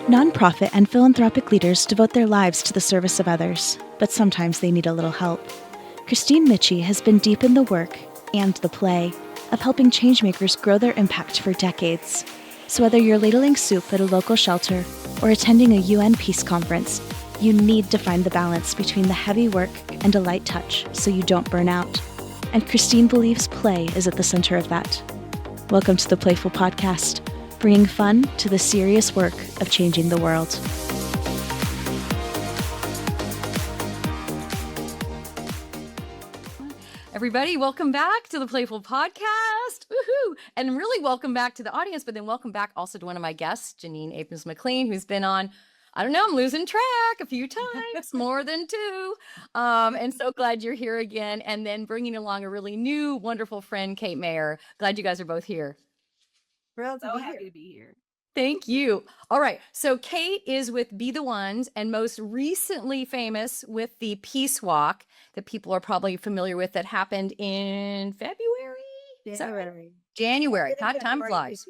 Nonprofit and philanthropic leaders devote their lives to the service of others, but sometimes they need a little help. Kristine Michie has been deep in the work and the play of helping changemakers grow their impact for decades. So whether you're ladling soup at a local shelter or attending a UN peace conference, you need to find the balance between the heavy work and a light touch so you don't burn out. And Kristine believes play is at the center of that. Welcome to the Playful Podcast, bringing fun to the serious work of changing the world. Everybody, welcome back to the Playful Podcast. Woohoo! And really welcome back to the audience, but then welcome back also to one of my guests, Jeanine Abrams McLean, who's been on, I don't know, I'm losing track a few times, more than two. And so glad you're here again. And then bringing along a really new, wonderful friend, Cate Mayer. Glad you guys are both here. Thrilled to be here. Thank you. All right. So Cate is with Be the Ones and most recently famous with the Peace Walk that people are probably familiar with that happened in February? January. God, time flies.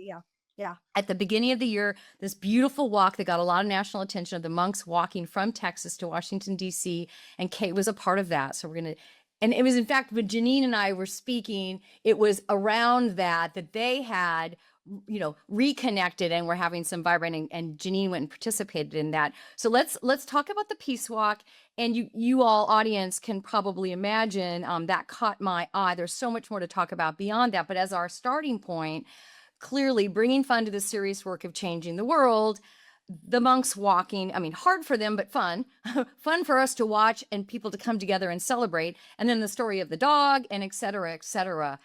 Yeah. At the beginning of the year, this beautiful walk that got a lot of national attention of the monks walking from Texas to Washington, D.C. And Cate was a part of that. So we're going to, and it was in fact, when Jeanine and I were speaking, it was around that they had, you know, reconnected and we're having some vibrating, and Jeanine went and participated in that. So let's talk about the Peace Walk. And you all audience can probably imagine that caught my eye. There's so much more to talk about beyond that. But as our starting point, clearly bringing fun to the serious work of changing the world, the monks walking, I mean, hard for them, but fun, fun for us to watch and people to come together and celebrate. And then the story of the dog and et cetera, et cetera.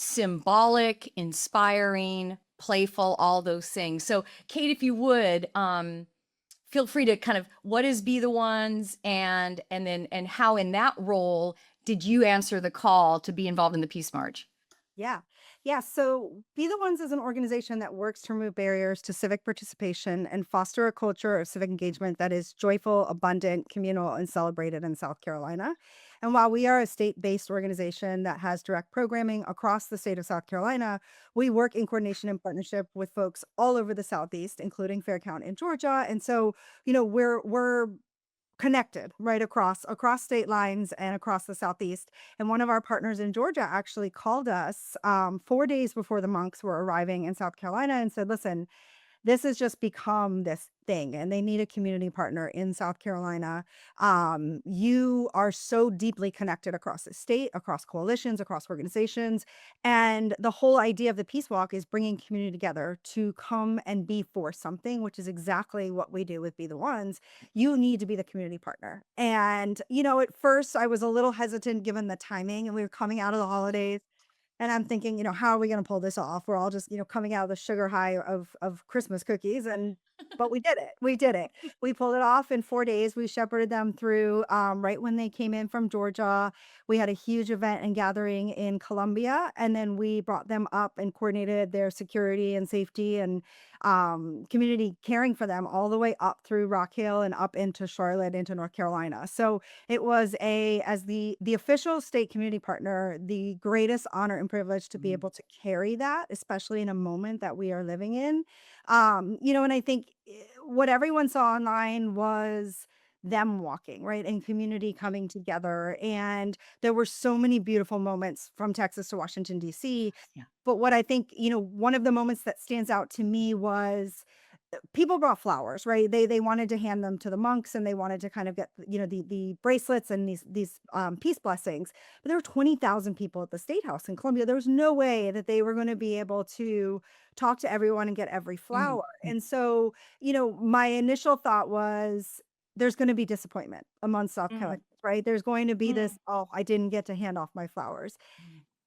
Symbolic, inspiring, playful, all those things. So Cate, if you would, feel free to kind of, what is Be the Ones and how in that role did you answer the call to be involved in the Peace March? Yeah. So Be the Ones is an organization that works to remove barriers to civic participation and foster a culture of civic engagement that is joyful, abundant, communal, and celebrated in South Carolina. And while we are a state-based organization that has direct programming across the state of South Carolina, we work in coordination and partnership with folks all over the Southeast, including Faircount in Georgia. And so, we're connected right across state lines and across the Southeast. And one of our partners in Georgia actually called us 4 days before the monks were arriving in South Carolina and said, listen, this has just become this thing and they need a community partner in South Carolina. You are so deeply connected across the state, across coalitions, across organizations. And the whole idea of the Peace Walk is bringing community together to come and be for something, which is exactly what we do with Be the Ones. You need to be the community partner. And, at first I was a little hesitant given the timing and we were coming out of the holidays. And I'm thinking, how are we going to pull this off? We're all just, coming out of the sugar high of Christmas cookies. But we did it. We did it. We pulled it off in 4 days. We shepherded them through right when they came in from Georgia. We had a huge event and gathering in Columbia. And then we brought them up and coordinated their security and safety and community caring for them all the way up through Rock Hill and up into Charlotte, into North Carolina. So it was as the official state community partner, the greatest honor and privilege to be able to carry that, especially in a moment that we are living in. And I think what everyone saw online was them walking, right? And community coming together. And there were so many beautiful moments from Texas to Washington, D.C. Yeah. But what I think, one of the moments that stands out to me was people brought flowers, right? They wanted to hand them to the monks and they wanted to kind of get, the bracelets and these peace blessings. But there were 20,000 people at the State House in Columbia. There was no way that they were going to be able to talk to everyone and get every flower. And so, my initial thought was there's going to be disappointment among South Carolinians, right? There's going to be this, oh, I didn't get to hand off my flowers.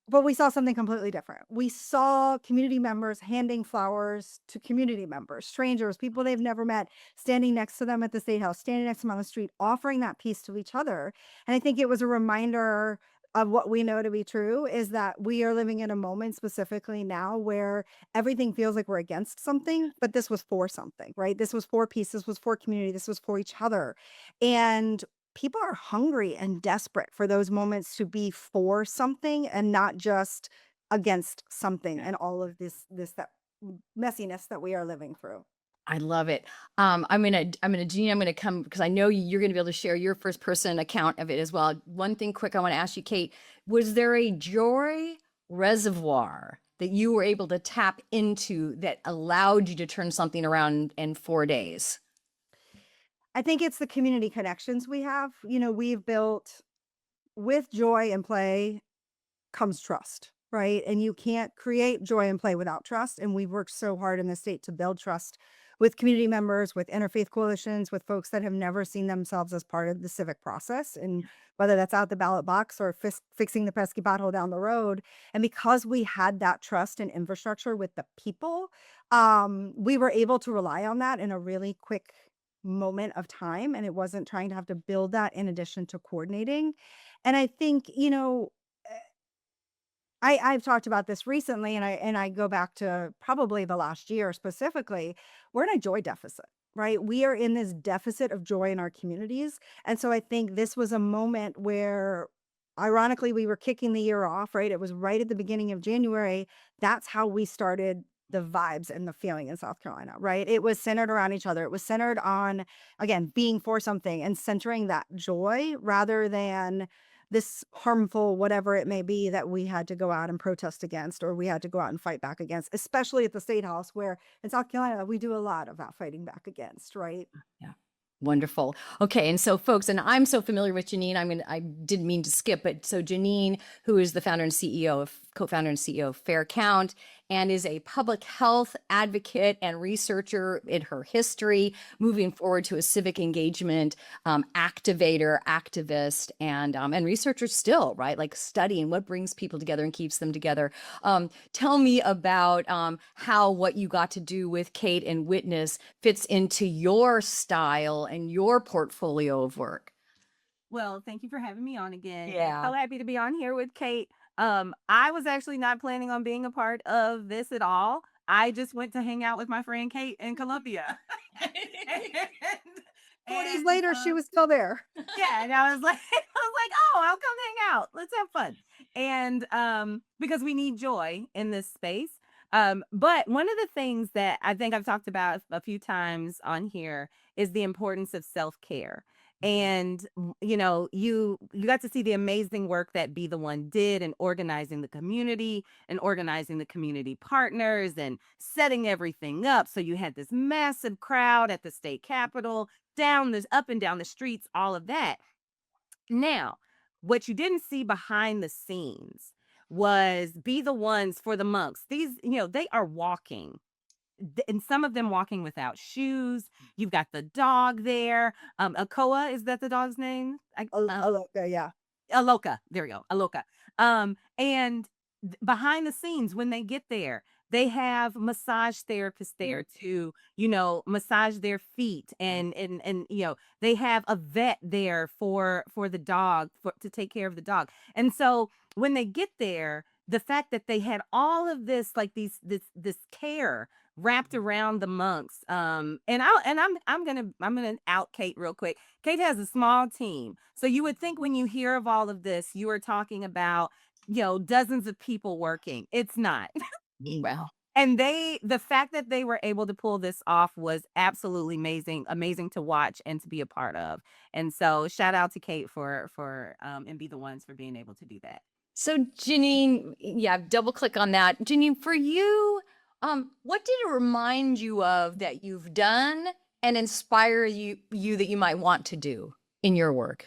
But we saw something completely different. We saw community members handing flowers to community members, strangers, people they've never met, standing next to them at the State House, standing next to them on the street, offering that peace to each other. And I think it was a reminder of what we know to be true, is that we are living in a moment specifically now where everything feels like we're against something, but this was for something, right? This was for peace. This was for community. This was for each other. And people are hungry and desperate for those moments to be for something and not just against something and all of this that messiness that we are living through. I love it. Jeanine, I'm gonna come because I know you're gonna be able to share your first person account of it as well. One thing quick I want to ask you, Cate, was there a joy reservoir that you were able to tap into that allowed you to turn something around in 4 days? I think it's the community connections we have. We've built with joy and play comes trust, right? And you can't create joy and play without trust. And we've worked so hard in the state to build trust with community members, with interfaith coalitions, with folks that have never seen themselves as part of the civic process. And whether that's out the ballot box or fixing the pesky pothole down the road. And because we had that trust and infrastructure with the people, we were able to rely on that in a really quick moment of time. And it wasn't trying to have to build that in addition to coordinating. And I think, I've talked about this recently, and I go back to probably the last year specifically. We're in a joy deficit, right? We are in this deficit of joy in our communities, and so I think this was a moment where, ironically, we were kicking the year off, right? It was right at the beginning of January. That's how we started the vibes and the feeling in South Carolina, right? It was centered around each other. It was centered on, again, being for something and centering that joy rather than this harmful whatever it may be that we had to go out and protest against or we had to go out and fight back against, especially at the state house where in South Carolina we do a lot of that fighting back against, right? Yeah. Wonderful. Okay. And so folks, and I'm so familiar with Jeanine, I didn't mean to skip, but so Jeanine, who is the founder and CEO of co-founder and CEO of Fair Count, and is a public health advocate and researcher in her history, moving forward to a civic engagement activator, activist, and researcher still, right? Like studying what brings people together and keeps them together. Tell me about how what you got to do with Cate and Witness fits into your style and your portfolio of work. Well, thank you for having me on again. Yeah. So happy to be on here with Cate. I was actually not planning on being a part of this at all. I just went to hang out with my friend Cate in Columbia. and, 4 days later, she was still there. yeah, and I was like, oh, I'll come hang out. Let's have fun. And because we need joy in this space. But one of the things that I think I've talked about a few times on here is the importance of self-care. And you got to see the amazing work that Be the One did in organizing the community and organizing the community partners and setting everything up. So you had this massive crowd at the state capitol, up and down the streets, all of that. Now, what you didn't see behind the scenes was Be the Ones for the monks. These, they are walking, and some of them walking without shoes. You've got the dog there. Akoa, is that the dog's name? Aloka, yeah. Aloka. There we go. Aloka. And behind the scenes, when they get there, they have massage therapists there to, massage their feet, and they have a vet there for the dog, to take care of the dog. And so when they get there, the fact that they had all of this, like this care wrapped around the monks. I'm gonna out Cate real quick. Cate has a small team. So you would think when you hear of all of this, you are talking about, dozens of people working. It's not. Well, And the fact that they were able to pull this off was absolutely amazing to watch and to be a part of. And so shout out to Cate for and Be the Ones for being able to do that. so Jeanine, yeah, double click on that. Jeanine, for you, what did it remind you of that you've done and inspire you that you might want to do in your work?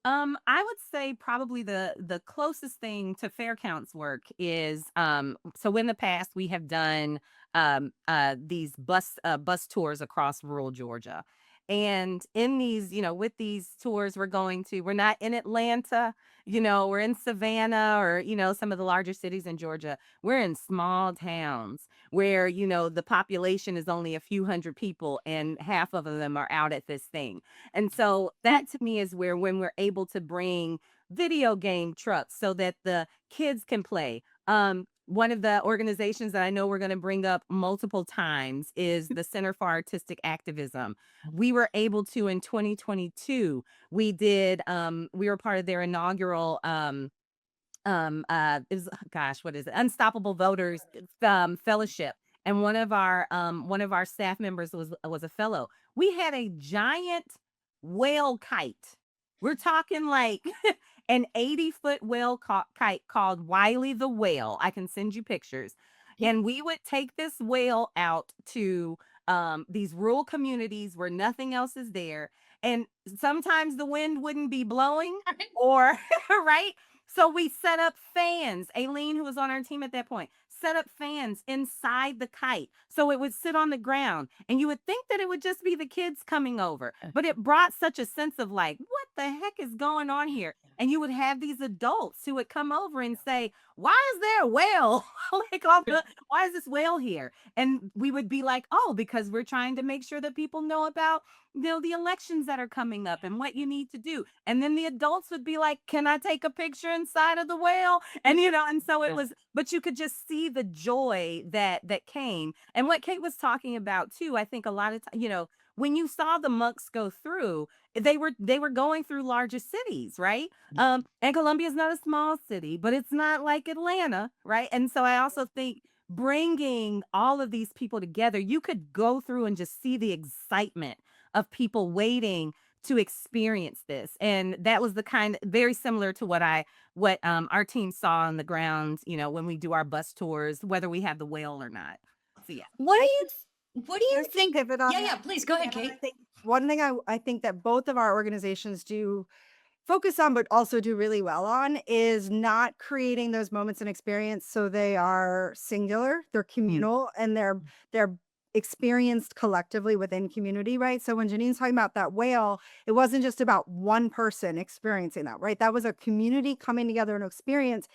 I would say probably the closest thing to Fair Count's work is so in the past we have done these bus tours across rural Georgia. And in these, with these tours, we're not in Atlanta, we're in Savannah or, some of the larger cities in Georgia. We're in small towns where, the population is only a few hundred people and half of them are out at this thing. And so that to me is where, when we're able to bring video game trucks so that the kids can play. One of the organizations that I know we're going to bring up multiple times is the Center for Artistic Activism. We were able to, in 2022, we were part of their inaugural what is it? Unstoppable Voters Fellowship. and one of our staff members was a fellow. We had a giant whale kite. We're talking like an 80-foot whale kite called Wiley the Whale. I can send you pictures. And we would take this whale out to these rural communities where nothing else is there. And sometimes the wind wouldn't be blowing or, right? So we set up fans. Aileen, who was on our team at that point, set up fans inside the kite so it would sit on the ground. And you would think that it would just be the kids coming over, but it brought such a sense of like, what the heck is going on here? And you would have these adults who would come over and say, why is there a whale? Like, why is this whale here? And we would be like, oh, because we're trying to make sure that people know about, the elections that are coming up and what you need to do. And then the adults would be like, can I take a picture inside of the whale? And, and so it was, but you could just see the joy that came. And what Cate was talking about too, I think a lot of times, when you saw the monks go through, they were going through larger cities, right? And Columbia is not a small city, but it's not like Atlanta, right? And so I also think bringing all of these people together, you could go through and just see the excitement of people waiting to experience this. And that was the kind very similar to what our team saw on the ground, when we do our bus tours, whether we have the whale or not. So yeah. What do you There's a think? pivot on Yeah, that. please go ahead, And Cate. I think one thing I think that both of our organizations do focus on, but also do really well on, is not creating those moments and experience so they are singular, they're communal, and they're experienced collectively within community, right? So when Jeanine's talking about that whale, it wasn't just about one person experiencing that, right? That was a community coming together and experience,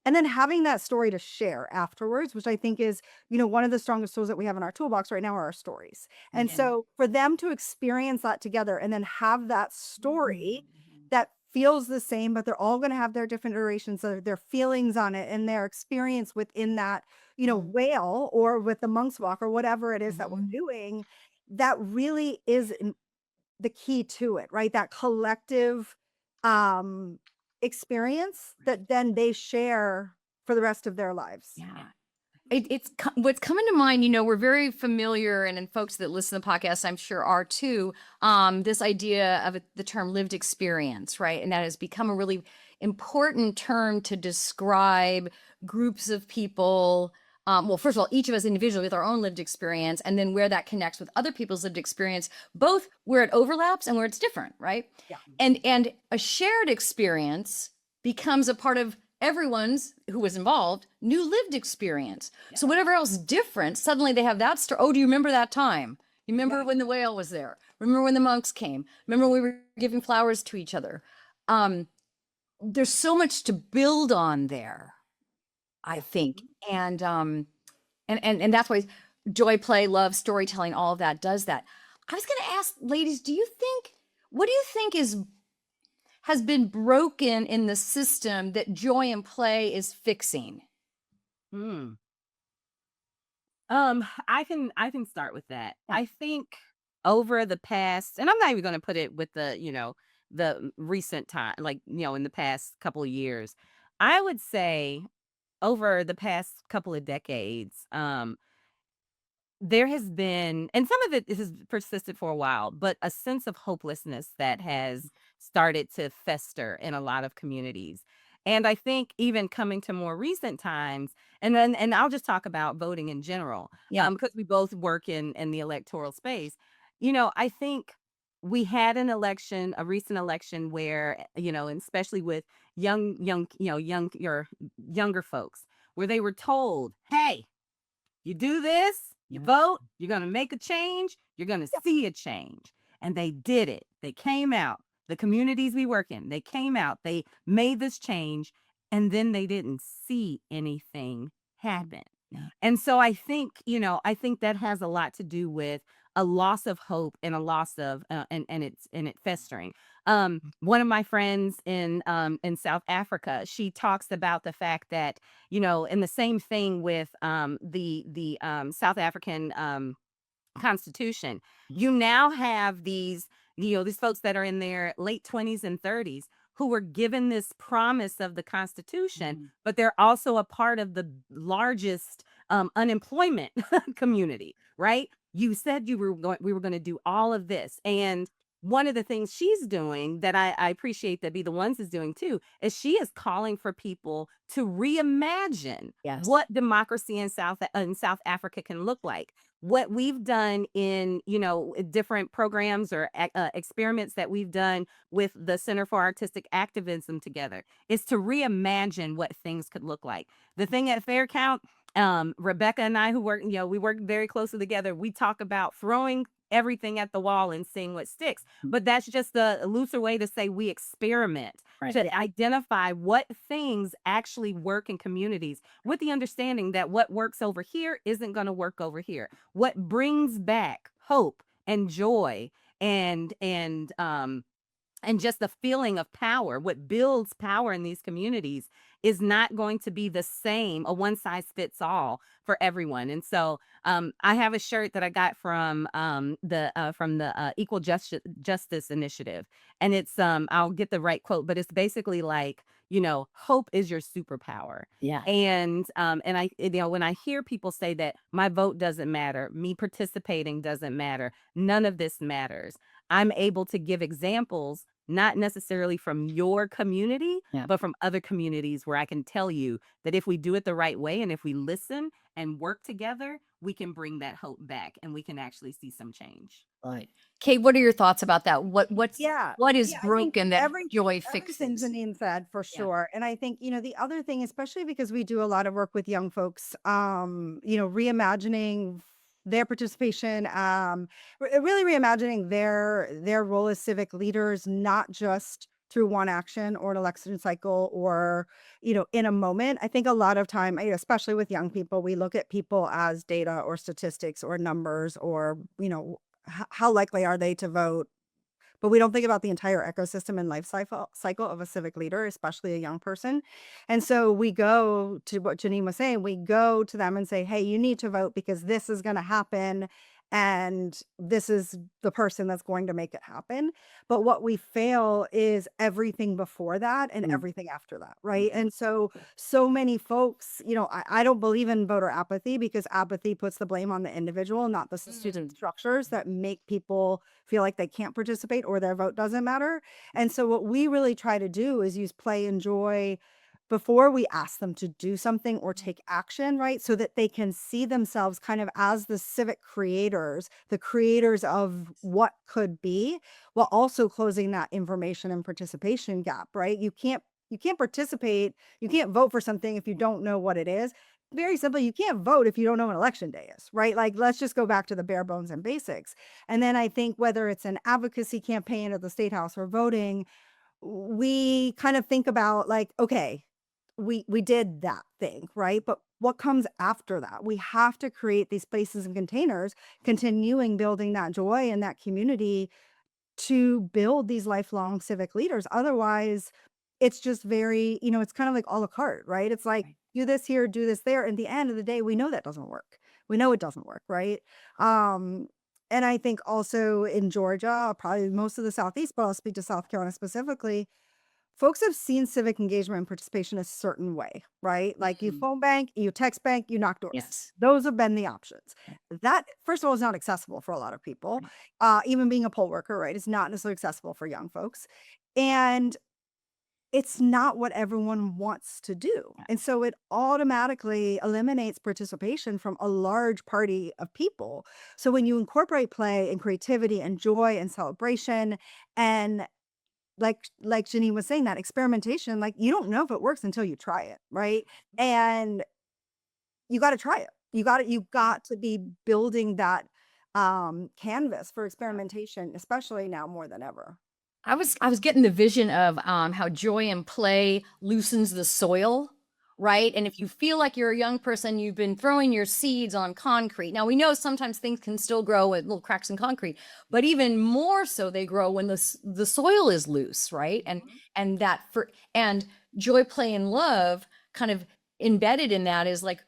and then having that story to share afterwards, which I think is, one of the strongest tools that we have in our toolbox right now are our stories. And so for them to experience that together and then have that story that feels the same, but they're all going to have their different iterations of their feelings on it and their experience within that, whale, or with the monk's walk, or whatever it is that we're doing, that really is the key to it, right? That collective experience that then they share for the rest of their lives. Yeah. It's what's coming to mind, we're very familiar, and folks that listen to the podcast, I'm sure are too, this idea of the term lived experience, right? And that has become a really important term to describe groups of people. Well, first of all, each of us individually with our own lived experience, and then where that connects with other people's lived experience, both where it overlaps and where it's different, right? Yeah. And a shared experience becomes a part of everyone's who was involved new lived experience. Yeah. So whatever else different, suddenly they have that story. Oh, do you remember that time? You remember when the whale was there? Remember when the monks came? Remember when we were giving flowers to each other? There's so much to build on there, I think. And that's why joy, play, love, storytelling, all of that does that. I was going to ask, ladies, what do you think has been broken in the system that joy and play is fixing? I can start with that. Yeah. I think over the past, and I'm not even going to put it with the recent time, like, in the past couple of years, I would say over the past couple of decades, there has been, and some of it has persisted for a while, but a sense of hopelessness that has started to fester in a lot of communities. And I think even coming to more recent times, and I'll just talk about voting in general, because we both work in the electoral space. I think we had a recent election where, and especially with younger folks, where they were told, hey, you do this, you vote, you're going to make a change, you're going to see a change. And they did it. They came out. The communities we work in, they came out, they made this change, and then they didn't see anything happen. Yeah. And so I think that has a lot to do with a loss of hope and a loss of and it festering. One of my friends in South Africa, she talks about the fact that, and the same thing with the South African Constitution, you now have these folks that are in their late 20s and 30s who were given this promise of the Constitution, but they're also a part of the largest unemployment community, right? You said we were going to do all of this. And one of the things she's doing that I appreciate that Be the Ones is doing too, is she is calling for people to reimagine Yes. what democracy in South Africa can look like. What we've done in, different programs or experiments that we've done with the Center for Artistic Activism together is to reimagine what things could look like. The thing at Fair Count, Rebecca and I, who work, we work very closely together. We talk about throwing everything at the wall and seeing what sticks. But that's just a looser way to say we experiment Right. to identify what things actually work in communities, with the understanding that what works over here isn't going to work over here. What brings back hope and joy and just the feeling of power, what builds power in these communities is not going to be the same, a one size fits all for everyone. And so I have a shirt that I got from the Equal Justice Initiative. And it's I'll get the right quote, but it's basically like, hope is your superpower. Yeah. And I, when I hear people say that my vote doesn't matter, me participating doesn't matter, none of this matters, I'm able to give examples, not necessarily from your community, Yeah. but from other communities where I can tell you that if we do it the right way and if we listen and work together, we can bring that hope back and we can actually see some change. Right. Kate, what are your thoughts about that? What is Yeah, I think broken that joy everything fixes? Jeanine said for Yeah. sure. And I think, the other thing, especially because we do a lot of work with young folks, reimagining their participation, really reimagining their role as civic leaders, not just through one action or an election cycle or, in a moment. I think a lot of time, especially with young people, we look at people as data or statistics or numbers or, how likely are they to vote? But we don't think about the entire ecosystem and life cycle of a civic leader, especially a young person. And so we go to what Jeanine was saying, we go to them and say, hey, you need to vote because this is going to happen. And this is the person that's going to make it happen. But what we fail is everything before that and everything after that. Right. And so many folks, I don't believe in voter apathy because apathy puts the blame on the individual, not the systemic structures that make people feel like they can't participate or their vote doesn't matter. And so what we really try to do is use play and joy before we ask them to do something or take action, right? So that they can see themselves kind of as the civic creators, the creators of what could be, while also closing that information and participation gap, right? You can't participate, you can't vote for something if you don't know what it is. Very simply, you can't vote if you don't know what election day is, right? Like, let's just go back to the bare bones and basics. And then I think whether it's an advocacy campaign at the State House or voting, we kind of think about like, okay, we did that thing, right? But what comes after that? We have to create these spaces and containers, continuing building that joy and that community to build these lifelong civic leaders. Otherwise, it's just very, it's kind of like a la carte, right? It's like, Right. do this here, do this there. And at the end of the day, we know that doesn't work. We know it doesn't work, right? And I think also in Georgia, probably most of the Southeast, but I'll speak to South Carolina specifically, folks have seen civic engagement and participation a certain way, right? Like you phone bank, you text bank, you knock doors. Yes. Those have been the options. That, first of all, is not accessible for a lot of people. Even being a poll worker, right, is not necessarily accessible for young folks. And it's not what everyone wants to do. And so it automatically eliminates participation from a large party of people. So when you incorporate play and creativity and joy and celebration and like Jeanine was saying, that experimentation, like you don't know if it works until you try it, right? And you got to try it. You got to be building that canvas for experimentation, especially now more than ever. I was getting the vision of how joy and play loosens the soil, right? And if you feel like you're a young person, you've been throwing your seeds on concrete. Now we know sometimes things can still grow with little cracks in concrete, but even more so they grow when the soil is loose, right? And joy, play, and love kind of embedded in that is like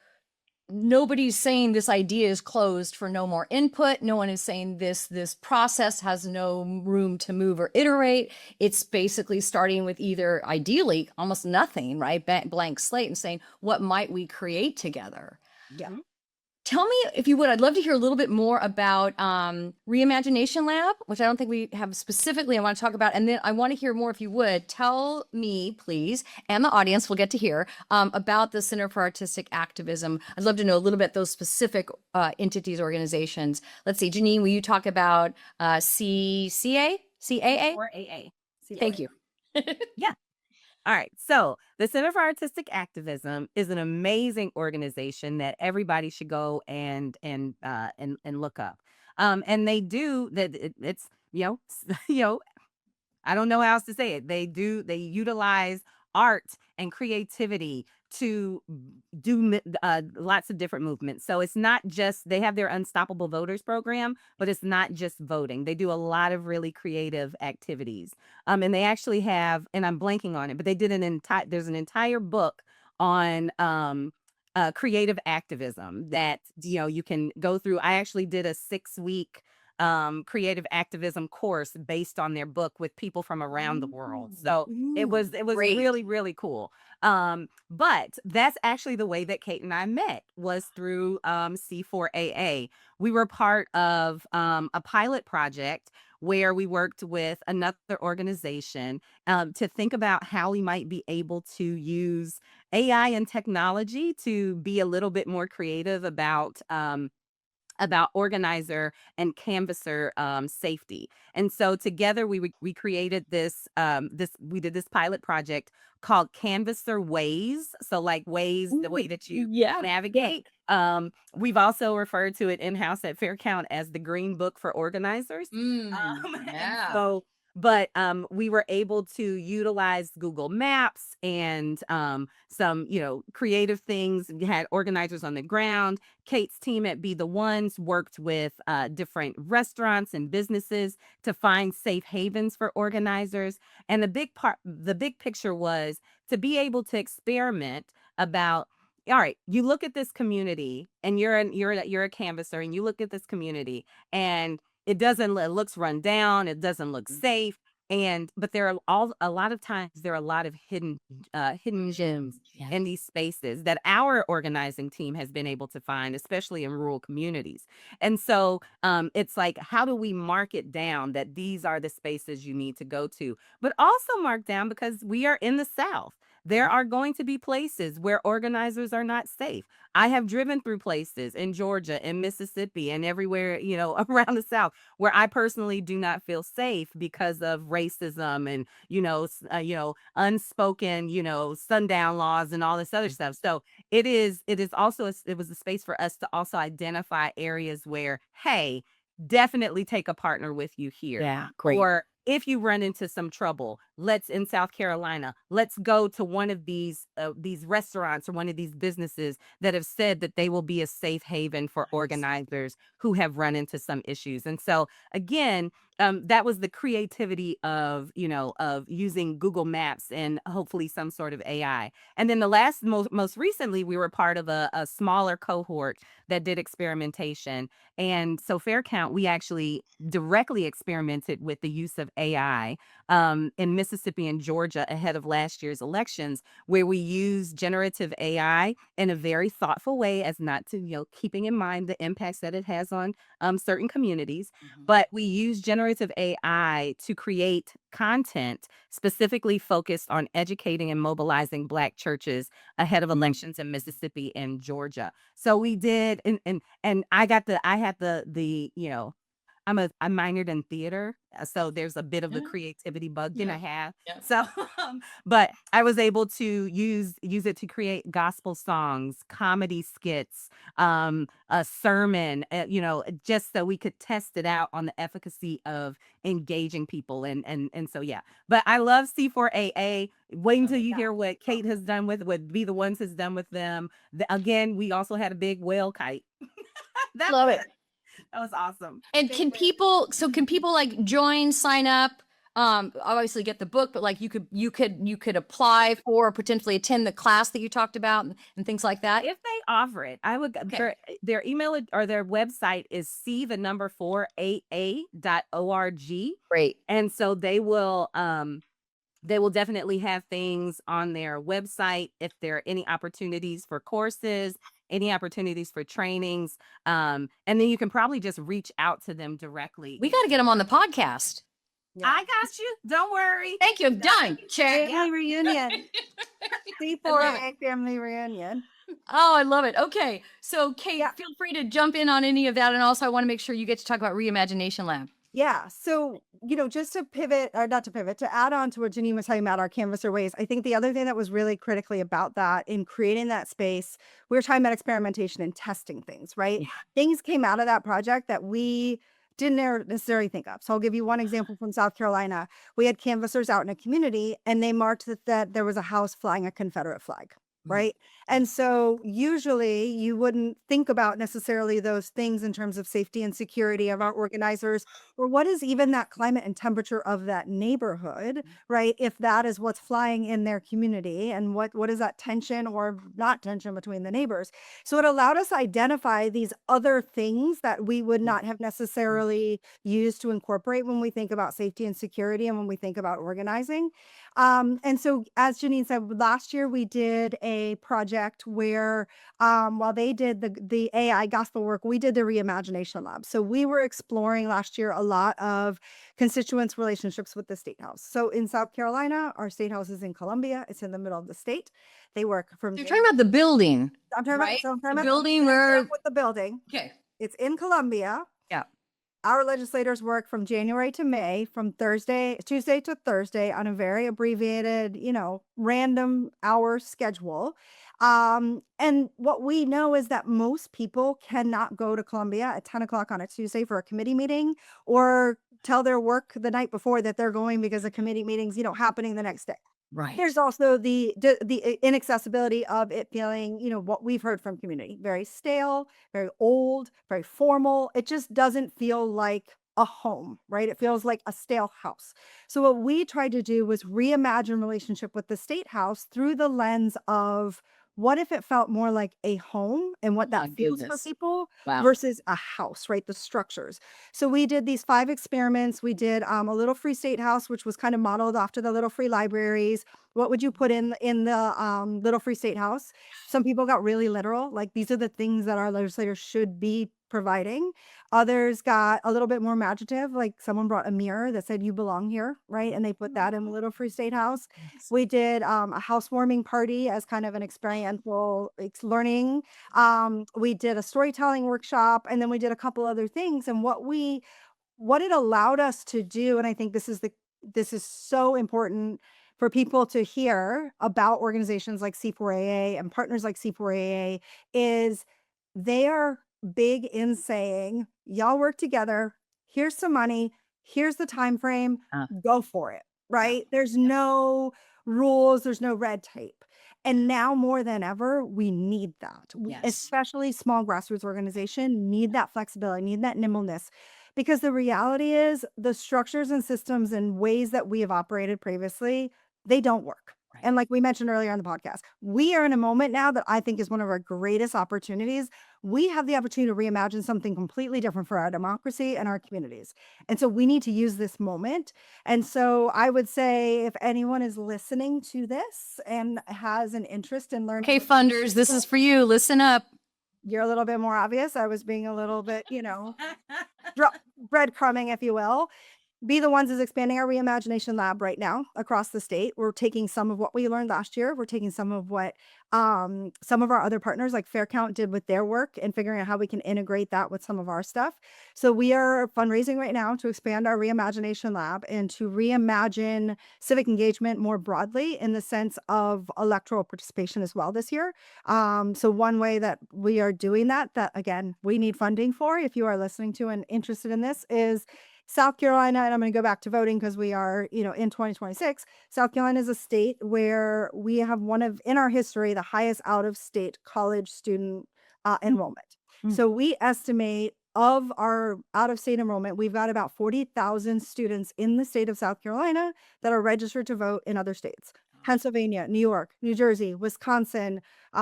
nobody's saying this idea is closed for no more input. No one is saying this process has no room to move or iterate. It's basically starting with either ideally almost nothing, right? Blank slate and saying, what might we create together? Yeah. Tell me, if you would, I'd love to hear a little bit more about Reimagination Lab, which I don't think we have specifically I want to talk about. And then I want to hear more, if you would, tell me, please, and the audience will get to hear about the Center for Artistic Activism. I'd love to know a little bit those specific entities, organizations. Let's see, Jeanine, will you talk about CAA? Or AA. Thank you. Yeah. All right. So the Center for Artistic Activism is an amazing organization that everybody should go and look up. And they do that. It's I don't know how else to say it. They utilize art and creativity to do lots of different movements. So it's not just, they have their Unstoppable Voters program, but it's not just voting. They do a lot of really creative activities. And they actually have, and I'm blanking on it, but they did there's an entire book on creative activism that, you can go through. I actually did a 6-week creative activism course based on their book with people from around the world. So it was great. really, really cool. But that's actually the way that Cate and I met, was through C4AA. We were part of a pilot project where we worked with another organization to think about how we might be able to use AI and technology to be a little bit more creative about organizer and canvasser safety. And so together we created this we did this pilot project called Canvasser Ways. So like ways, the way that you navigate. We've also referred to it in-house at Faircount as the Green Book for Organizers. So but we were able to utilize Google Maps and some, creative things. We had organizers on the ground. Cate's team at Be the Ones worked with different restaurants and businesses to find safe havens for organizers. And the big picture was to be able to experiment about, all right, you look at this community and you're a canvasser, and you look at this community and it looks run down, it doesn't look safe. But there are a lot of times there are a lot of hidden gems in these spaces that our organizing team has been able to find, especially in rural communities. And so it's like, how do we mark it down that these are the spaces you need to go to, but also mark down, because we are in the South. There are going to be places where organizers are not safe. I have driven through places in Georgia and Mississippi and everywhere, around the South, where I personally do not feel safe because of racism and, unspoken, sundown laws and all this other stuff. So it was a space for us to also identify areas where, hey, definitely take a partner with you here. Yeah, great. Or if you run into some trouble, in South Carolina, let's go to one of these restaurants or one of these businesses that have said that they will be a safe haven for organizers who have run into some issues. And so again, that was the creativity of using Google Maps and hopefully some sort of AI. And then the most recently, we were part of a smaller cohort that did experimentation. And so Faircount, we actually directly experimented with the use of AI in Mississippi and Georgia ahead of last year's elections, where we used generative AI in a very thoughtful way, as not to, keeping in mind the impacts that it has on certain communities. But we use generative AI to create content specifically focused on educating and mobilizing Black churches ahead of elections in Mississippi and Georgia. So we did, and I had the I minored in theater, so there's a bit of the creativity bug that I have. So, but I was able to use it to create gospel songs, comedy skits, a sermon, just so we could test it out on the efficacy of engaging people, and so yeah. But I love C4AA. Wait until you hear what Cate has done what Be the Ones has done with them. Again, we also had a big whale kite. Love it. That was awesome. And can people like join, sign up, obviously get the book, but like you could apply for or potentially attend the class that you talked about and things like that? If they offer it, I would, their email or their website is c4aa.org. Great. And so they will definitely have things on their website if there are any opportunities for courses. any opportunities for trainings. And then you can probably just reach out to them directly. We got to get them on the podcast. I got you. Don't worry. Thank you. Done. Check. Family reunion. C4A family reunion. Oh, I love it. Okay. So Cate, Yeah. feel free to jump in on any of that. And also I want to make sure you get to talk about Reimagination Lab. Yeah. So, just to pivot, or not to pivot, to add on to what Jeanine was talking about, our canvasser ways, I think the other thing that was really critically about that in creating that space, we were talking about experimentation and testing things, right? Yeah. Things came out of that project that we didn't necessarily think of. So I'll give you one example from South Carolina. We had canvassers out in a community and they marked that there was a house flying a Confederate flag. Right. And so usually you wouldn't think about necessarily those things in terms of safety and security of our organizers, or what is even that climate and temperature of that neighborhood, right? If that is what's flying in their community, and what is that tension or not tension between the neighbors. So it allowed us to identify these other things that we would not have necessarily used to incorporate when we think about safety and security and when we think about organizing. And so, as Jeanine said, last year we did a project where, while they did the AI gospel work, we did the reimagination lab. So we were exploring last year a lot of constituents' relationships with the state house. So in South Carolina, our state house is in Columbia. It's in the middle of the state. They work from. You're talking about the building. I'm talking right? about, The building where. with the building. Okay. It's in Columbia. Yeah. Our legislators work from January to May, from Tuesday to Thursday, on a very abbreviated, random hour schedule. And what we know is that most people cannot go to Columbia at 10 o'clock on a Tuesday for a committee meeting, or tell their work the night before that they're going because the committee meeting's, happening the next day. Right. There's also the inaccessibility of it feeling, what we've heard from community, very stale, very old, very formal. It just doesn't feel like a home, right? It feels like a stale house. So what we tried to do was reimagine relationship with the state house through the lens of, what if it felt more like a home and what that feels for people versus a house, right? The structures. So we did these 5 experiments. We did a little free state house, which was kind of modeled after the little free libraries. What would you put in the little free state house? Some people got really literal, like these are the things that our legislators should be providing. Others got a little bit more imaginative, like someone brought a mirror that said you belong here, right? And they put that in the little free state house. We did a housewarming party as kind of an experiential learning. We did a storytelling workshop, and then we did a couple other things. And what it allowed us to do, and I think this is so important for people to hear about organizations like C4AA and partners like C4AA, is they are big in saying, y'all work together, here's some money, here's the time frame, go for it, right? There's no rules, there's no red tape. And now more than ever, we need that. Especially small grassroots organization need that flexibility, need that nimbleness. Because the reality is, the structures and systems and ways that we have operated previously, they don't work. Right. And like we mentioned earlier on the podcast, we are in a moment now that I think is one of our greatest opportunities. We have the opportunity to reimagine something completely different for our democracy and our communities. And so we need to use this moment. And so I would say, if anyone is listening to this and has an interest in learning. Okay, funders, this is for you. Listen up. You're a little bit more obvious. I was being a little bit, breadcrumbing, if you will. Be the Ones is expanding our reimagination lab right now across the state. We're taking some of what we learned last year. We're taking some of what some of our other partners like Fair Count did with their work, and figuring out how we can integrate that with some of our stuff. So we are fundraising right now to expand our reimagination lab and to reimagine civic engagement more broadly in the sense of electoral participation as well this year. So one way that we are doing that again, we need funding for, if you are listening to and interested in this, is South Carolina, and I'm going to go back to voting because we are, in 2026. South Carolina is a state where we have in our history, the highest out-of-state college student enrollment. So we estimate of our out-of-state enrollment, we've got about 40,000 students in the state of South Carolina that are registered to vote in other states. Pennsylvania, New York, New Jersey, Wisconsin, we've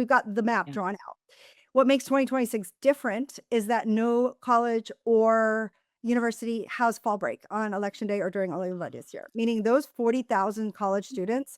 got the map drawn out. What makes 2026 different is that no college or university has fall break on election day or during early vote this year, meaning those 40,000 college students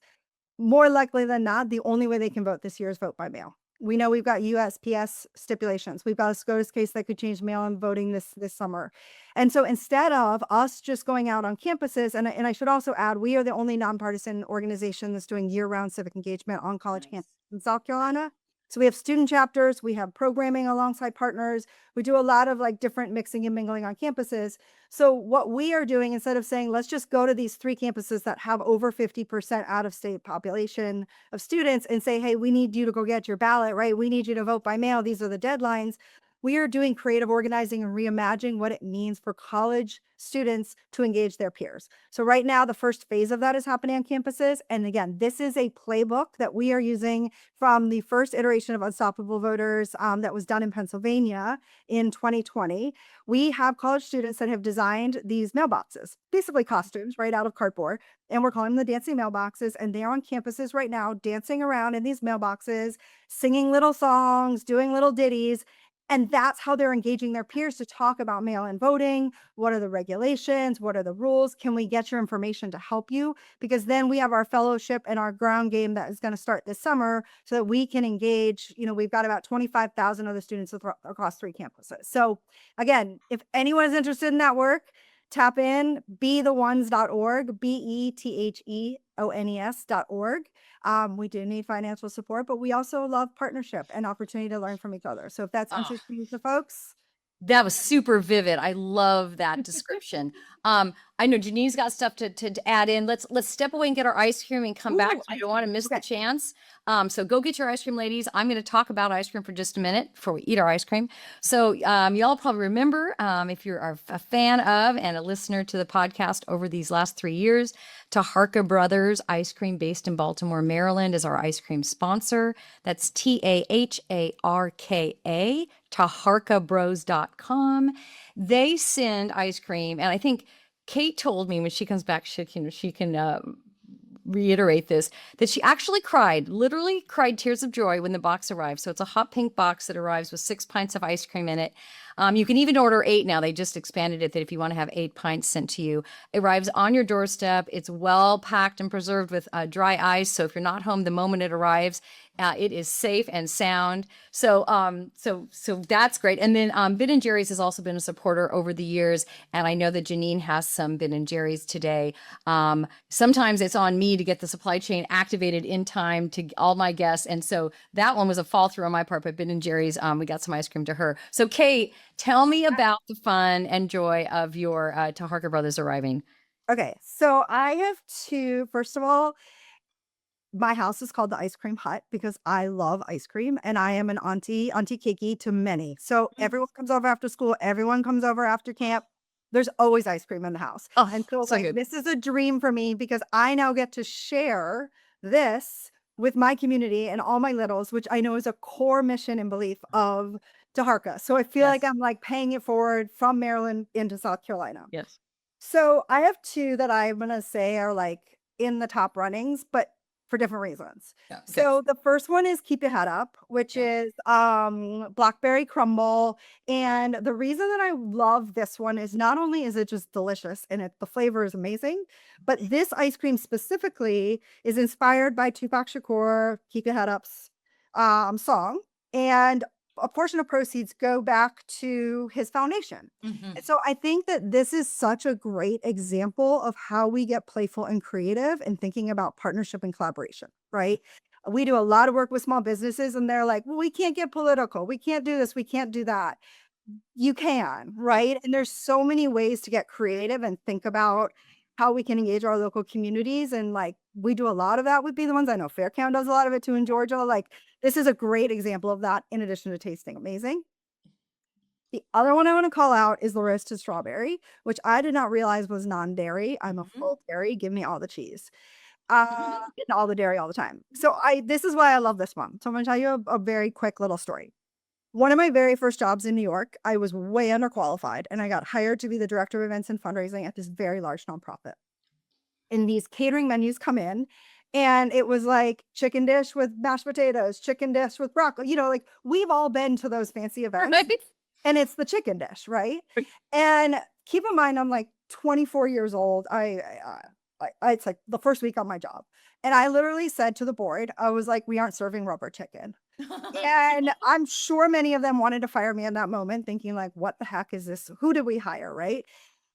more likely than not, the only way they can vote this year is vote by mail. We know we've got USPS stipulations. We've got a SCOTUS case that could change mail-in voting this summer. And so instead of us just going out on campuses, and I should also add, we are the only nonpartisan organization that's doing year-round civic engagement on college Nice. campuses in South Carolina. So we have student chapters, we have programming alongside partners. We do a lot of like different mixing and mingling on campuses. So what we are doing, instead of saying, let's just go to these 3 campuses that have over 50% out-of-state population of students and say, hey, we need you to go get your ballot, right? We need you to vote by mail. These are the deadlines. We are doing creative organizing and reimagining what it means for college students to engage their peers. So right now, the first phase of that is happening on campuses. And again, this is a playbook that we are using from the first iteration of Unstoppable Voters that was done in Pennsylvania in 2020. We have college students that have designed these mailboxes, basically costumes right out of cardboard. And we're calling them the dancing mailboxes. And they're on campuses right now, dancing around in these mailboxes, singing little songs, doing little ditties. And that's how they're engaging their peers to talk about mail-in voting. What are the regulations? What are the rules? Can we get your information to help you? Because then we have our fellowship and our ground game that is going to start this summer so that we can engage. We've got about 25,000 other students across 3 campuses. So again, if anyone is interested in that work, tap in betheones.org, betheones.org. We do need financial support, but we also love partnership and opportunity to learn from each other. So if that's interesting to folks. That was super vivid. I love that description. I know Janine's got stuff to add in. Let's step away and get our ice cream and come back. I don't want to miss the chance. So go get your ice cream, ladies. I'm going to talk about ice cream for just a minute before we eat our ice cream. So y'all probably remember, if you're a fan of and a listener to the podcast over these last 3 years, Taharka Brothers Ice Cream, based in Baltimore, Maryland, is our ice cream sponsor. That's TAHARKA, taharkabros.com. They send ice cream, and I think Cate told me when she comes back, she can reiterate this, that she actually literally cried tears of joy when the box arrived. So it's a hot pink box that arrives with 6 pints of ice cream in it. You can even order 8 now. They just expanded it that if you want to have 8 pints sent to you, it arrives on your doorstep. It's well packed and preserved with dry ice. So if you're not home the moment it arrives, it is safe and sound. So that's great. And then Ben & Jerry's has also been a supporter over the years. And I know that Jeanine has some Ben & Jerry's today. Sometimes it's on me to get the supply chain activated in time to all my guests. And so that one was a fall through on my part, but Ben & Jerry's, we got some ice cream to her. So Cate, tell me about the fun and joy of your Taharka Brothers arriving. Okay, so I have 2. First of all, my house is called the Ice Cream Hut because I love ice cream and I am an auntie Kiki to many. So everyone comes over after school, everyone comes over after camp. There's always ice cream in the house. Oh, and so so good. this is a dream for me because I now get to share this with my community and all my littles, which I know is a core mission and belief of Taharka. So I feel like I'm like paying it forward from Maryland into South Carolina. Yes. So I have 2 that I'm going to say are like in the top runnings, but for different reasons. Yeah, okay. So the first one is Keep Your Head Up, which is blackberry crumble. And the reason that I love this one is not only is it just delicious and the flavor is amazing, but this ice cream specifically is inspired by Tupac Shakur, Keep Your Head Up's song. And a portion of proceeds go back to his foundation. And so I think that this is such a great example of how we get playful and creative and thinking about partnership and collaboration, right? We do a lot of work with small businesses and they're like, well, we can't get political. We can't do this. We can't do that. You can, right? And there's so many ways to get creative and think about how we can engage our local communities. And like, we do a lot of that with Be the Ones. I know Faircount does a lot of it too in Georgia. Like, this is a great example of that in addition to tasting amazing. The other one I want to call out is the roasted strawberry, which I did not realize was non-dairy. I'm a full dairy. Give me all the cheese. And all the dairy all the time. So this is why I love this one. So I'm going to tell you a very quick little story. One of my very first jobs in New York, I was way underqualified and I got hired to be the director of events and fundraising at this very large nonprofit. And these catering menus come in and it was like chicken dish with mashed potatoes, chicken dish with broccoli, like we've all been to those fancy events and it's the chicken dish, right? And keep in mind, I'm like 24 years old. I it's like the first week on my job. And I literally said to the board, I was like, we aren't serving rubber chicken. And I'm sure many of them wanted to fire me in that moment, thinking like, what the heck is this? Who did we hire? Right.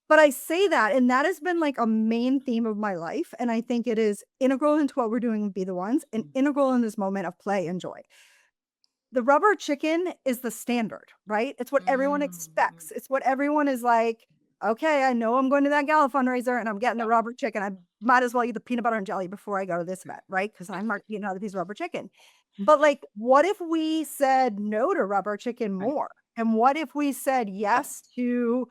But I say that, and that has been like a main theme of my life. And I think it is integral into what we're doing with Be the Ones and integral in this moment of play and joy. The rubber chicken is the standard, right? It's what everyone expects. It's what everyone is like, okay, I know I'm going to that gala fundraiser and I'm getting the rubber chicken. I might as well eat the peanut butter and jelly before I go to this event, right? Because I'm not eating another piece of rubber chicken. But like, what if we said no to rubber chicken more? And what if we said yes to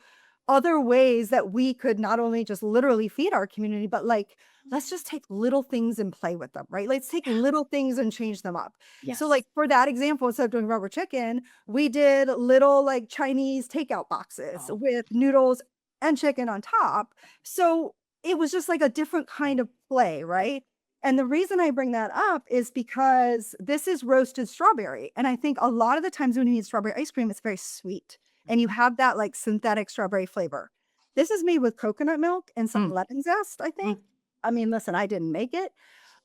other ways that we could not only just literally feed our community, but like, let's just take little things and play with them, right? Let's take little things and change them up. Yes. So like for that example, instead of doing rubber chicken, we did little like Chinese takeout boxes with noodles and chicken on top. So it was just like a different kind of play, right? And the reason I bring that up is because this is roasted strawberry. And I think a lot of the times when you eat strawberry ice cream, it's very sweet and you have that like synthetic strawberry flavor. This is made with coconut milk and some lemon zest, I think. I mean, listen, I didn't make it,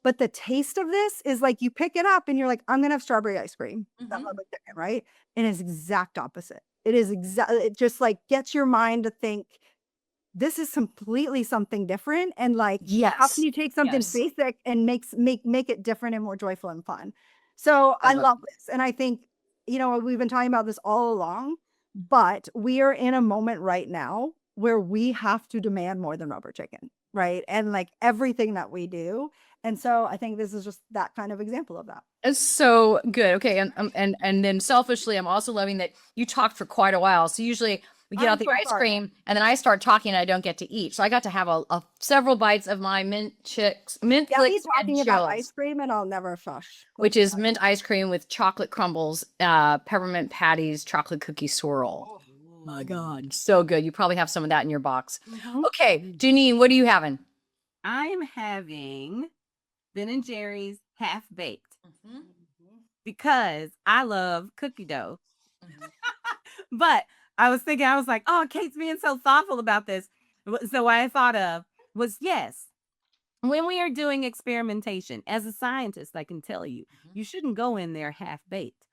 but the taste of this is like you pick it up and you're like, I'm going to have strawberry ice cream. That rubber chicken, right? And it's exact opposite. It is it just like gets your mind to think, this is completely something different. And like, how can you take something basic and make it different and more joyful and fun? So I love this. And I think, you know, we've been talking about this all along, but we are in a moment right now where we have to demand more than rubber chicken, right? And like everything that we do. And so I think this is just that kind of example of that. It's so good. Okay. And then selfishly, I'm also loving that you talked for quite a while. So usually we get out the ice cream and then I start talking and I don't get to eat. So I got to have a several bites of my mint flakes talking and about Jellos, ice cream and I'll never fush. which is mint ice cream with chocolate crumbles, peppermint patties, chocolate cookie swirl. Oh my God. So good. You probably have some of that in your box. Okay. Jeanine, what are you having? I'm having Ben & Jerry's half baked because I love cookie dough. But I was thinking, I was like, oh, Kate's being so thoughtful about this. So what I thought of was, yes, when we are doing experimentation, as a scientist, I can tell you, you shouldn't go in there half baked.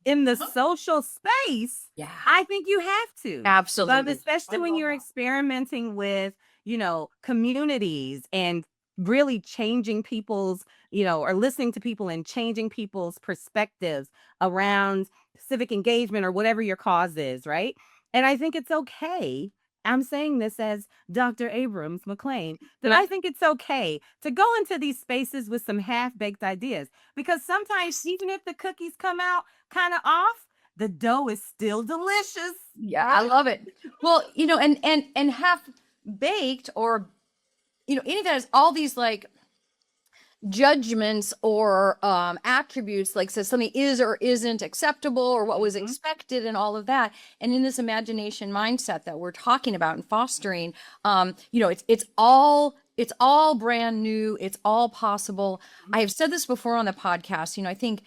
In the social space, I think you have to. Absolutely. But especially when you're experimenting with, you know, communities and really changing people's, you know, or listening to people and changing people's perspectives around civic engagement or whatever your cause is, right? And I think it's okay. I'm saying this as Dr. Abrams McLean, that I think it's okay to go into these spaces with some half-baked ideas, because sometimes even if the cookies come out kind of off, the dough is still delicious. Yeah, I love it. Well, you know, and half baked, or you know, any of that is all these like judgments or attributes, like says something is or isn't acceptable or what was expected and all of that. And in this imagination mindset that we're talking about and fostering, you know, it's all brand new. It's all possible. I have said this before on the podcast. You know, I think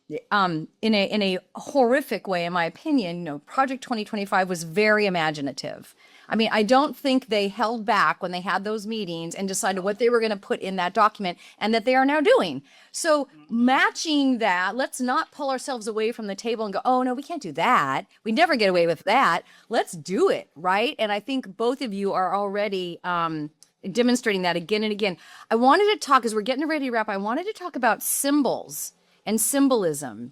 in a horrific way, in my opinion, you know, Project 2025 was very imaginative. I mean, I don't think they held back when they had those meetings and decided what they were going to put in that document, and that they are now doing. So matching that, let's not pull ourselves away from the table and go, oh no, we can't do that. We never get away with that. Let's do it, right? And I think both of you are already demonstrating that again and again. I wanted to talk, as we're getting ready to wrap, I wanted to talk about symbols and symbolism.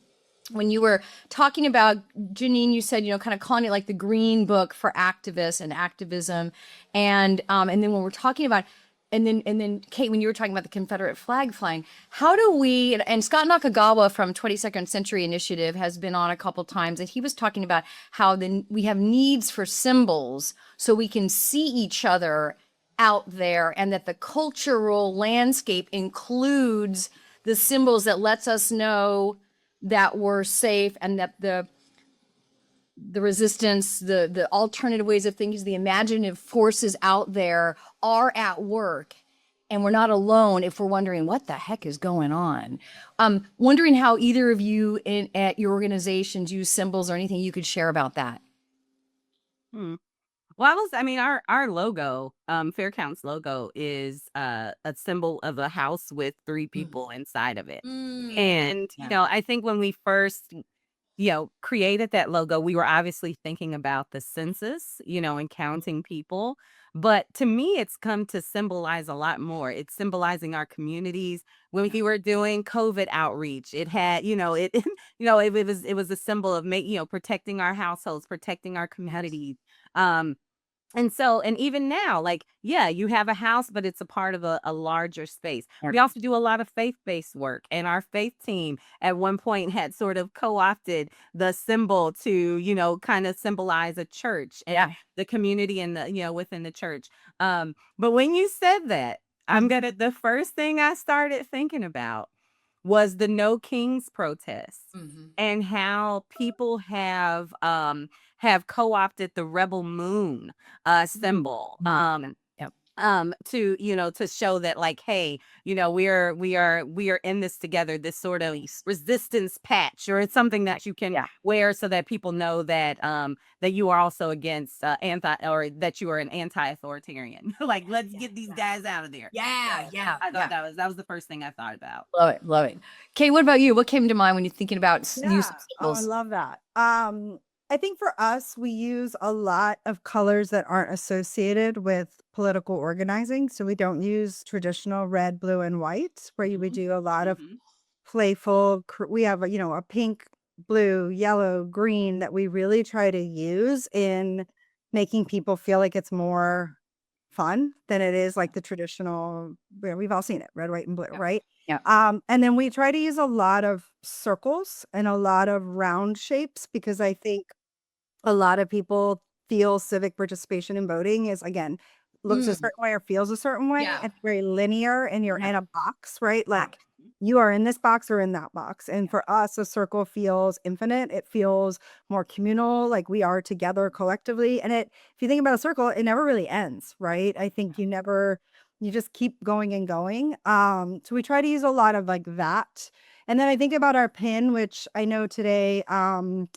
When you were talking about, Jeanine, you said, you know, kind of calling it like the green book for activists and activism. And then when we're talking about, and then Cate, when you were talking about the Confederate flag flying, how do we, and Scott Nakagawa from 22nd Century Initiative has been on a couple times, and he was talking about how then we have needs for symbols so we can see each other out there, and that the cultural landscape includes the symbols that lets us know that we're safe, and that the resistance, the alternative ways of thinking, the imaginative forces out there are at work, and we're not alone if we're wondering what the heck is going on. Wondering how either of you at your organizations use symbols, or anything you could share about that. Well, our logo, Fair Counts logo is a symbol of a house with three people inside of it. And, I think when we first, created that logo, we were obviously thinking about the census, and counting people. But to me, it's come to symbolize a lot more. It's symbolizing our communities. When we were doing COVID outreach, it had, it was a symbol of protecting our households, protecting our communities. Um, and even now, like, yeah, you have a house, but it's a part of a larger space. We also do a lot of faith-based work, and our faith team at one point had sort of co-opted the symbol to, kind of symbolize a church and the community and within the church. But when you said that, the first thing I started thinking about was the No Kings protests and how people have co-opted the rebel moon symbol to show that, like, hey, we are in this together, this sort of resistance patch, or it's something that you can wear so that people know that that you are also against or that you are an anti-authoritarian. Like, let's get these guys out of there. I thought that was the first thing I thought about. Love it. Kate, what about you? What came to mind when you're thinking about use of Oh, I symbols? love that. I think for us, we use a lot of colors that aren't associated with political organizing. So we don't use traditional red, blue, and white, where we do a lot of playful. We have a pink, blue, yellow, green that we really try to use in making people feel like it's more fun than it is like the traditional. We've all seen it, red, white, and blue, right? Yeah. And then we try to use a lot of circles and a lot of round shapes, because I think a lot of people feel civic participation in voting is, again, looks a certain way or feels a certain way. Yeah. It's very linear and you're in a box, right? Like, you are in this box or in that box. And for us, a circle feels infinite. It feels more communal, like we are together collectively. And if you think about a circle, it never really ends, right? I think you just keep going and going. So we try to use a lot of like that. And then I think about our pin, which I know today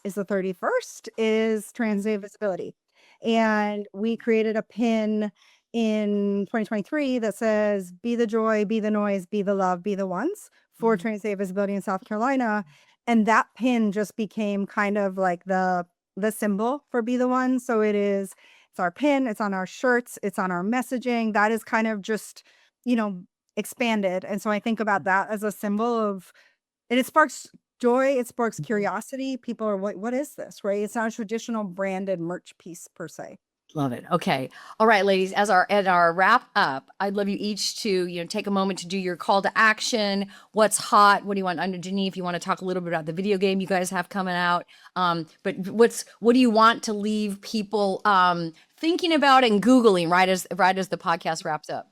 is the 31st, is Trans Day Visibility. And we created a pin in 2023 that says, be the joy, be the noise, be the love, be the ones, for Trans Day Visibility in South Carolina. And that pin just became kind of like the symbol for Be the One. So it's our pin, it's on our shirts, it's on our messaging. That is kind of just, expanded. And so I think about that as a symbol of, and it sparks joy, it sparks curiosity. People are like, what is this, right? It's not a traditional branded merch piece per se. Love it. Okay. All right, ladies, at our wrap up, I'd love you each to, take a moment to do your call to action. What's hot? What do you want? Under Jeanine, if you want to talk a little bit about the video game you guys have coming out. But what do you want to leave people thinking about and Googling right as the podcast wraps up?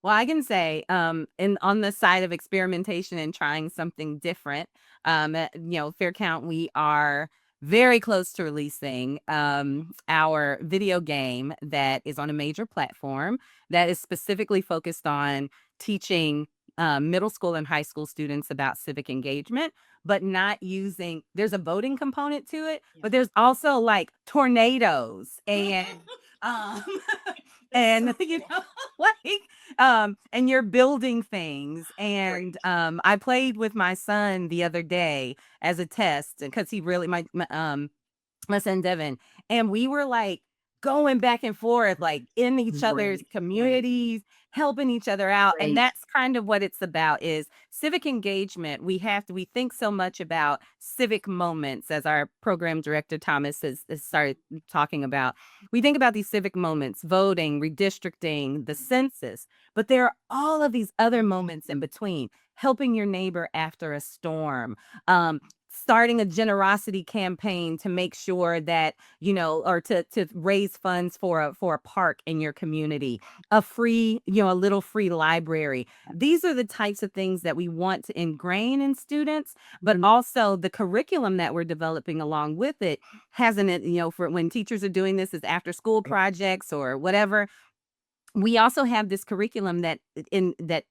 Well, I can say, on the side of experimentation and trying something different, Fair Count, we are very close to releasing our video game that is on a major platform that is specifically focused on teaching middle school and high school students about civic engagement, but not using, there's a voting component to it, but there's also like tornadoes and and and you're building things. And I played with my son the other day as a test, because he really my son Devin, and we were like going back and forth, like in each other's communities, helping each other out. And that's kind of what it's about, is civic engagement. We think so much about civic moments, as our program director Thomas has started talking about. We think about these civic moments, voting, redistricting, the census, but there are all of these other moments in between: helping your neighbor after a storm, starting a generosity campaign to make sure that, or to raise funds for a park in your community, a little free library. These are the types of things that we want to ingrain in students, but also the curriculum that we're developing along with it for when teachers are doing this as after school projects or whatever. We also have this curriculum that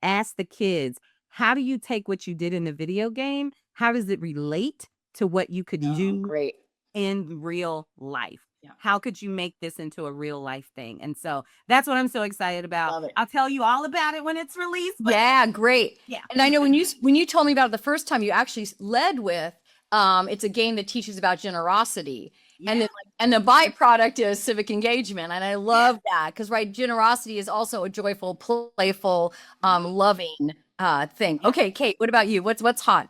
asks the kids, how do you take what you did in the video game? How does it relate to what you could do Great. in real life. Yeah. How could you make this into a real life thing? And so that's what I'm so excited about. Love it. I'll tell you all about it when it's released. But Yeah, great. yeah. And I know when you told me about it the first time, you actually led with it's a game that teaches about generosity. And then and the byproduct is civic engagement. And I love that because generosity is also a joyful, playful, loving thing. Okay, Cate, what about you? What's hot?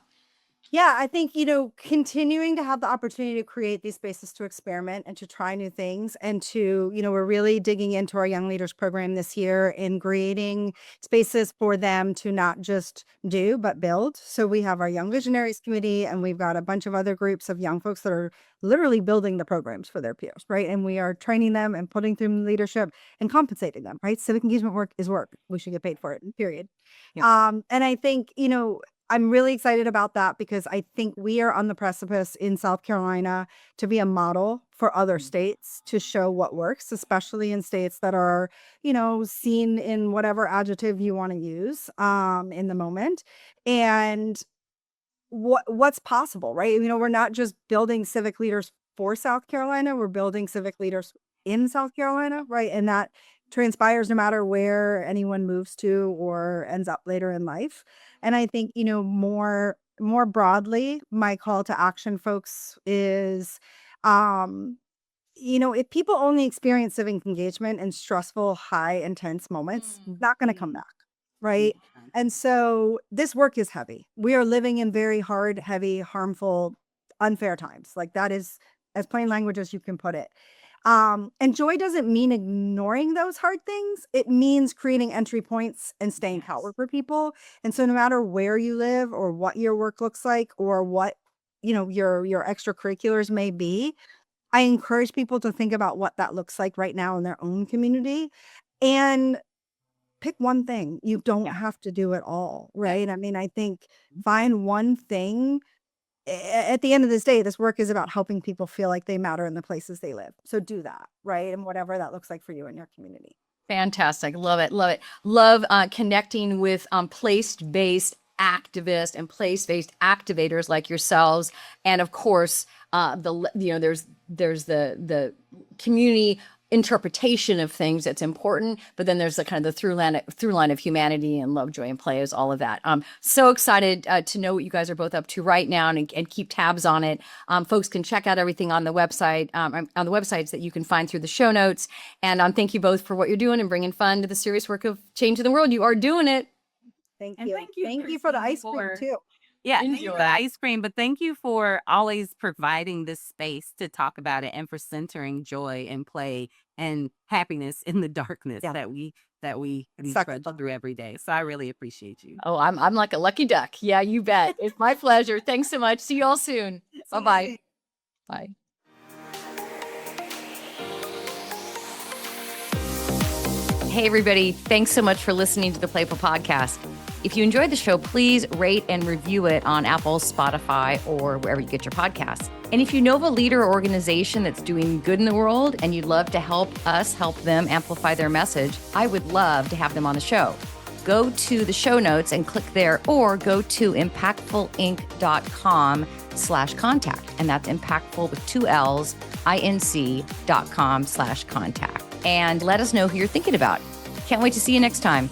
Yeah, I think, continuing to have the opportunity to create these spaces to experiment and to try new things and to, we're really digging into our Young Leaders program this year in creating spaces for them to not just do, but build. So we have our Young Visionaries Committee, and we've got a bunch of other groups of young folks that are literally building the programs for their peers, right? And we are training them and putting through leadership and compensating them, right? Civic engagement work is work. We should get paid for it, period. And I think, I'm really excited about that because I think we are on the precipice in South Carolina to be a model for other states to show what works, especially in states that are, seen in whatever adjective you want to use in the moment. And what's possible, right? We're not just building civic leaders for South Carolina, we're building civic leaders in South Carolina, right? And that transpires no matter where anyone moves to or ends up later in life. And I think, more broadly, my call to action, folks, is, if people only experience civic engagement in stressful, high, intense moments, it's not going to come back, right? And so this work is heavy. We are living in very hard, heavy, harmful, unfair times. Like that is as plain language as you can put it. And joy doesn't mean ignoring those hard things. It means creating entry points and staying power for people. And so no matter where you live or what your work looks like or what, your extracurriculars may be, I encourage people to think about what that looks like right now in their own community and pick one thing. You don't have to do it all, right? I mean, I think find one thing. At the end of this day, this work is about helping people feel like they matter in the places they live. So do that, right? And whatever that looks like for you and your community. Fantastic. Love it. Love it. Love connecting with place-based activists and place-based activators like yourselves. And of course, there's the community interpretation of things that's important, but then there's the kind of the through line of humanity and love, joy, and play is all of that. So excited to know what you guys are both up to right now and keep tabs on it. Folks can check out everything on the website, on the websites that you can find through the show notes. And thank you both for what you're doing and bringing fun to the serious work of change in the world. You are doing it. Thank And you. thank you for the Kristine, ice cream too. Yeah, thank you for the ice cream, but thank you for always providing this space to talk about it and for centering joy and play and happiness in the darkness that we trudge through every day. So I really appreciate you. Oh, I'm like a lucky duck. Yeah, you bet. It's my pleasure. Thanks so much. See you all soon. Bye-bye. Bye. Hey, everybody. Thanks so much for listening to the Playful Podcast. If you enjoyed the show, please rate and review it on Apple, Spotify, or wherever you get your podcasts. And if you know of a leader or organization that's doing good in the world and you'd love to help us help them amplify their message, I would love to have them on the show. Go to the show notes and click there, or go to impactfulinc.com/contact. And that's impactful with 2 L's, inc.com/contact. And let us know who you're thinking about. Can't wait to see you next time.